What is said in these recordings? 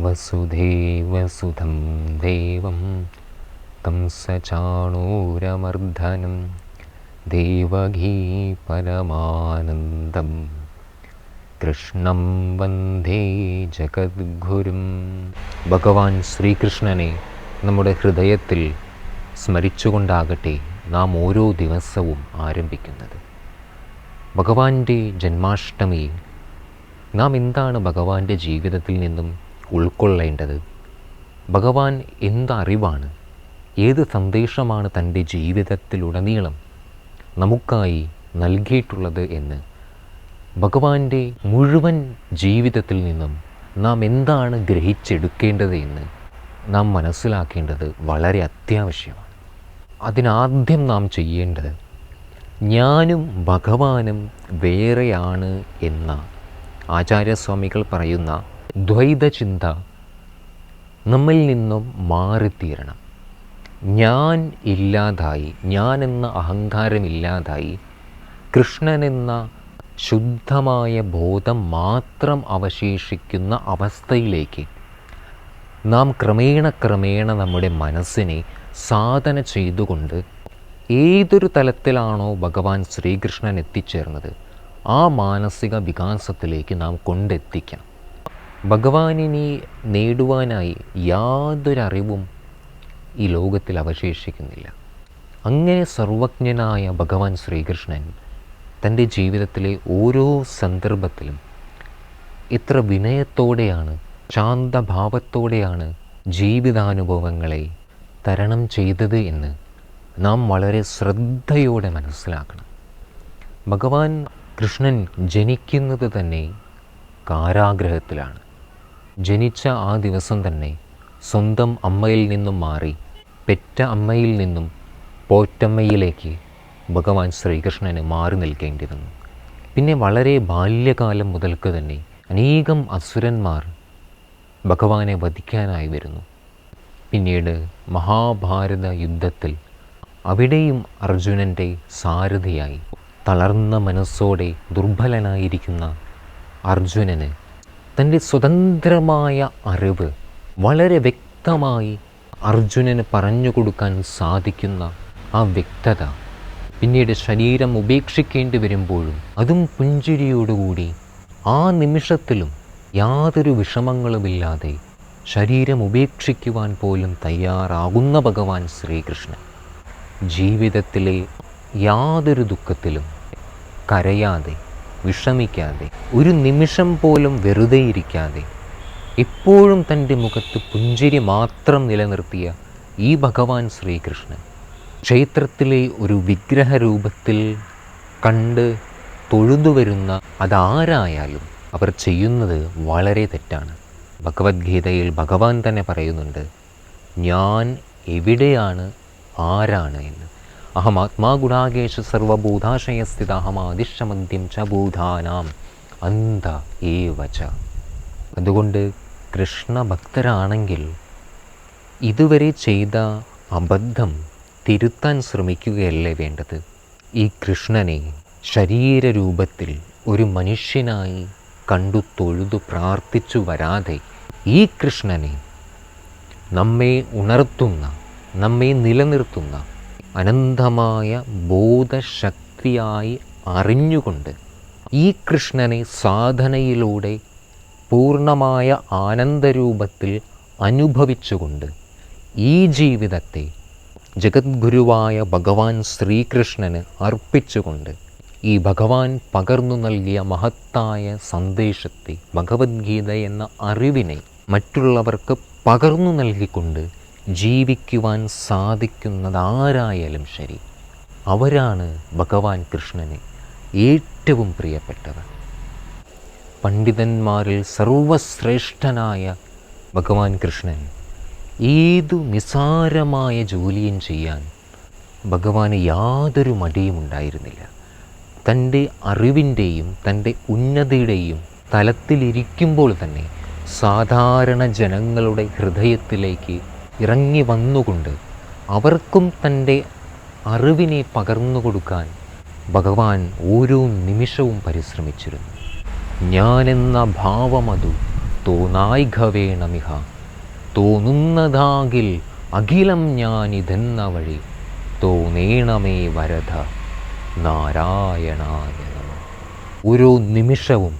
വസുധേവസുതം ദേവം കംസചാണൂരമർദ്ദനം ദേവകീ പരമാനന്ദം കൃഷ്ണം വന്ദേ ജഗദ്ഗുരും. ഭഗവാൻ ശ്രീകൃഷ്ണനെ നമ്മുടെ ഹൃദയത്തിൽ സ്മരിച്ചുകൊണ്ടാകട്ടെ നാം ഓരോ ദിവസവും ആരംഭിക്കുന്നത്. ഭഗവാന്റെ ജന്മാഷ്ടമി നാം എന്താണ് ഭഗവാന്റെ ജീവിതത്തിൽ നിന്നും ഉൾക്കൊള്ളേണ്ടത്? ഭഗവാൻ എന്തറിവാണ്, ഏത് സന്ദേശമാണ് തൻ്റെ ജീവിതത്തിലുടനീളം നമുക്കായി നൽകിയിട്ടുള്ളത് എന്ന് ഭഗവാന്റെ മുഴുവൻ ജീവിതത്തിൽ നിന്നും നാം എന്താണ് ഗ്രഹിച്ചെടുക്കേണ്ടത് എന്ന് നാം മനസ്സിലാക്കേണ്ടത് വളരെ അത്യാവശ്യമാണ്. അതിനാദ്യം നാം ചെയ്യേണ്ടത് ഞാനും ഭഗവാനും വേറെയാണ് എന്ന ആചാര്യസ്വാമികൾ പറയുന്ന ദ്വൈതചിന്ത നമ്മിൽ നിന്നും മാറിത്തീരണം. ഞാൻ ഇല്ലാതായി, ഞാൻ എന്ന അഹങ്കാരമില്ലാതായി കൃഷ്ണനെന്ന ശുദ്ധമായ ബോധം മാത്രം അവശേഷിക്കുന്ന അവസ്ഥയിലേക്ക് നാം ക്രമേണ നമ്മുടെ മനസ്സിനെ സാധന ചെയ്തുകൊണ്ട് ഏതൊരു തലത്തിലാണോ ഭഗവാൻ ശ്രീകൃഷ്ണൻ എത്തിച്ചേർന്നത് ആ മാനസിക വികാസത്തിലേക്ക് നാം കൊണ്ടെത്തിക്കണം. ഭഗവാനിനെ നേടുവാനായി യാതൊരറിവും ഈ ലോകത്തിൽ അവശേഷിക്കുന്നില്ല. അങ്ങനെ സർവജ്ഞനായ ഭഗവാൻ ശ്രീകൃഷ്ണൻ തൻ്റെ ജീവിതത്തിലെ ഓരോ സന്ദർഭത്തിലും എത്ര വിനയത്തോടെയാണ്, ശാന്തഭാവത്തോടെയാണ് ജീവിതാനുഭവങ്ങളെ തരണം ചെയ്തത് എന്ന് നാം വളരെ ശ്രദ്ധയോടെ മനസ്സിലാക്കണം. ഭഗവാൻ കൃഷ്ണൻ ജനിക്കുന്നത് തന്നെ കാരാഗ്രഹത്തിലാണ്. ജനിച്ച ആ ദിവസം തന്നെ സ്വന്തം അമ്മയിൽ നിന്നും മാറി പെറ്റ അമ്മയിൽ നിന്നും പോറ്റമ്മയിലേക്ക് ഭഗവാൻ ശ്രീകൃഷ്ണന് മാറി നിൽക്കേണ്ടി വന്നു. പിന്നെ വളരെ ബാല്യകാലം മുതൽക്ക് തന്നെ അനേകം അസുരന്മാർ ഭഗവാനെ വധിക്കാനായി വരുന്നു. പിന്നീട് മഹാഭാരത യുദ്ധത്തിൽ അവിടെയും അർജുനൻ്റെ സാരഥിയായി തളർന്ന മനസ്സോടെ ദുർബലനായിരിക്കുന്ന അർജുനന് തൻ്റെ സ്വതന്ത്രമായ അറിവ് വളരെ വ്യക്തമായി അർജുനന് പറഞ്ഞു കൊടുക്കാൻ സാധിക്കുന്ന ആ വ്യക്തത, പിന്നീട് ശരീരം ഉപേക്ഷിക്കേണ്ടി വരുമ്പോഴും അതും പുഞ്ചിരിയോടുകൂടി ആ നിമിഷത്തിലും യാതൊരു വിഷമങ്ങളുമില്ലാതെ ശരീരം ഉപേക്ഷിക്കുവാൻ പോലും തയ്യാറാകുന്ന ഭഗവാൻ ശ്രീകൃഷ്ണൻ ജീവിതത്തിലെ യാതൊരു ദുഃഖത്തിലും കരയാതെ, വിഷമിക്കാതെ, ഒരു നിമിഷം പോലും വെറുതെ ഇരിക്കാതെ എപ്പോഴും തൻ്റെ മുഖത്ത് പുഞ്ചിരി മാത്രം നിലനിർത്തിയ ഈ ഭഗവാൻ ശ്രീകൃഷ്ണൻ ക്ഷേത്രത്തിലെ ഒരു വിഗ്രഹ രൂപത്തിൽ കണ്ട് തൊഴുതു വരുന്ന അതാരായാലും അവർ ചെയ്യുന്നത് വളരെ തെറ്റാണ്. ഭഗവത്ഗീതയിൽ ഭഗവാൻ തന്നെ പറയുന്നുണ്ട്, ഞാൻ എവിടെയാണ്, ആരാണ് എന്ന്. അഹമാത്മാ ഗുണാകേശ സർവബോധാശയസ്ഥിത അഹമാദിശമദ്യം ച ബോധാനാം അന്ത ഏവച. അതുകൊണ്ട് കൃഷ്ണഭക്തരാണെങ്കിൽ ഇതുവരെ ചെയ്ത അബദ്ധം തിരുത്താൻ ശ്രമിക്കുകയല്ലേ വേണ്ടത്. ഈ കൃഷ്ണനെ ശരീരരൂപത്തിൽ ഒരു മനുഷ്യനായി കണ്ടു തൊഴുതു പ്രാർത്ഥിച്ചു വരാതെ ഈ കൃഷ്ണനെ നമ്മെ ഉണർത്തുന്ന, നമ്മെ നിലനിർത്തുന്ന അനന്തമായ ബോധശക്തിയായി അറിഞ്ഞുകൊണ്ട് ഈ കൃഷ്ണനെ സാധനയിലൂടെ പൂർണ്ണമായ ആനന്ദരൂപത്തിൽ അനുഭവിച്ചുകൊണ്ട് ഈ ജീവിതത്തെ ജഗദ്ഗുരുവായ ഭഗവാൻ ശ്രീകൃഷ്ണന് അർപ്പിച്ചുകൊണ്ട് ഈ ഭഗവാൻ പകർന്നു നൽകിയ മഹത്തായ സന്ദേശത്തെ, ഭഗവത്ഗീത എന്ന അറിവിനെ മറ്റുള്ളവർക്ക് പകർന്നു നൽകിക്കൊണ്ട് ജീവിക്കുവാൻ സാധിക്കുന്നതാരായാലും ശരി, അവരാണ് ഭഗവാൻ കൃഷ്ണന് ഏറ്റവും പ്രിയപ്പെട്ടവർ. പണ്ഡിതന്മാരിൽ സർവശ്രേഷ്ഠനായ ഭഗവാൻ കൃഷ്ണൻ ഏതു നിസാരമായ ജോലിയും ചെയ്യാൻ ഭഗവാന് യാതൊരു മടിയും ഉണ്ടായിരുന്നില്ല. തൻ്റെ അറിവിൻ്റെയും തൻ്റെ ഉന്നതിയുടെയും തലത്തിലിരിക്കുമ്പോൾ തന്നെ സാധാരണ ജനങ്ങളുടെ ഹൃദയത്തിലേക്ക് ഇറങ്ങി വന്നുകൊണ്ട് അവർക്കും തൻ്റെ അറിവിനെ പകർന്നു കൊടുക്കാൻ ഭഗവാൻ ഓരോ നിമിഷവും പരിശ്രമിച്ചിരുന്നു. ഞാനെന്ന ഭാവമതു തോന്നായിക തോന്നുന്നതാകിൽ അഖിലം ഞാനിതെന്ന വഴി തോന്നേണമേ വരദ നാരായണായ നമഃ. ഓരോ നിമിഷവും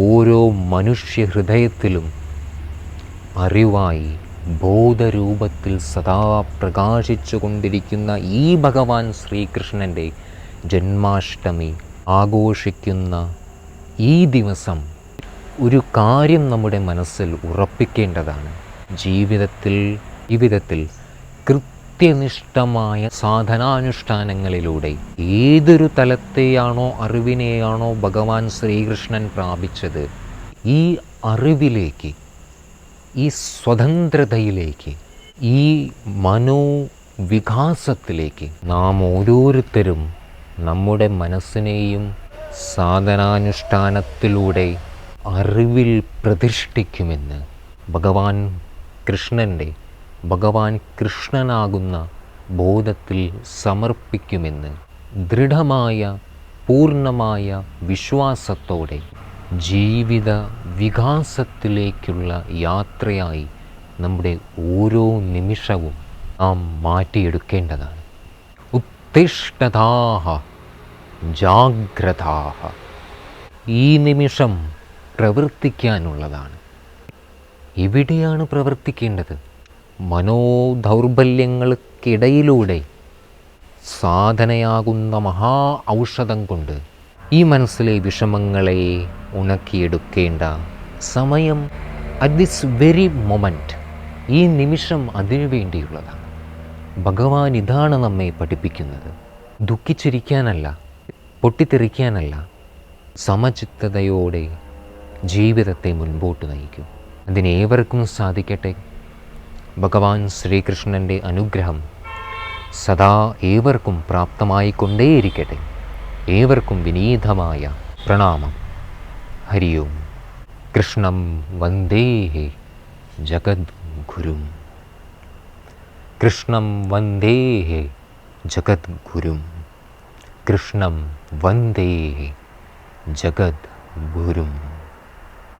ഓരോ മനുഷ്യ ഹൃദയത്തിലും അറിവായി ബോധരൂപത്തിൽ സദാ പ്രകാശിച്ചു കൊണ്ടിരിക്കുന്ന ഈ ഭഗവാൻ ശ്രീകൃഷ്ണൻ്റെ ജന്മാഷ്ടമി ആഘോഷിക്കുന്ന ഈ ദിവസം ഒരു കാര്യം നമ്മുടെ മനസ്സിൽ ഉറപ്പിക്കേണ്ടതാണ്. ജീവിതത്തിൽ കൃത്യനിഷ്ഠമായ സാധനാനുഷ്ഠാനങ്ങളിലൂടെ ഏതൊരു തലത്തെയാണോ അറിവിനെയാണോ ഭഗവാൻ ശ്രീകൃഷ്ണൻ പ്രാപിച്ചത്, ഈ അറിവിലേക്ക്, ഈ സ്വതന്ത്രതയിലേക്ക്, ഈ മനോവികാസത്തിലേക്ക് നാം ഓരോരുത്തരും നമ്മുടെ മനസ്സിനെയും സാധനാനുഷ്ഠാനത്തിലൂടെ അറിവിൽ പ്രതിഷ്ഠിക്കുമെന്ന് ഭഗവാൻ കൃഷ്ണനാകുന്ന ബോധത്തിൽ സമർപ്പിക്കുമെന്ന് ദൃഢമായ പൂർണ്ണമായ വിശ്വാസത്തോടെ ജീവിത വികാസത്തിലേക്കുള്ള യാത്രയായി നമ്മുടെ ഓരോ നിമിഷവും നാം മാറ്റിയെടുക്കേണ്ടതാണ്. ഉത്തിഷ്ഠതാഹ ജാഗ്രതാഹ. ഈ നിമിഷം പ്രവർത്തിക്കാനുള്ളതാണ്. എവിടെയാണ് പ്രവർത്തിക്കേണ്ടത്? മനോദൗർബല്യങ്ങൾക്കിടയിലൂടെ സാധനയാകുന്ന മഹാ ഔഷധം കൊണ്ട് ഈ മനസ്സിലെ വിഷമങ്ങളെ ഉണക്കിയെടുക്കേണ്ട സമയം അറ്റ് ദിസ് വെരി മൊമെൻറ്റ്, ഈ നിമിഷം അതിനു വേണ്ടിയുള്ളതാണ്. ഭഗവാൻ ഇതാണ് നമ്മെ പഠിപ്പിക്കുന്നത്. ദുഃഖിച്ചിരിക്കാനല്ല, പൊട്ടിത്തെറിക്കാനല്ല, സമചിത്തതയോടെ ജീവിതത്തെ മുൻപോട്ട് നയിക്കും. അതിനേവർക്കും സാധിക്കട്ടെ. ഭഗവാൻ ശ്രീകൃഷ്ണൻ്റെ അനുഗ്രഹം സദാ ഏവർക്കും പ്രാപ്തമായിക്കൊണ്ടേയിരിക്കട്ടെ. ഏവർക്കും വിനീതമായ പ്രണാമം. ഹരി ഓം. കൃഷ്ണം വന്ദേ ജഗദ്ഗുരും. കൃഷ്ണം വന്ദേ ജഗദ്ഗുരും. കൃഷ്ണം വന്ദേ ജഗദ്ഗുരും.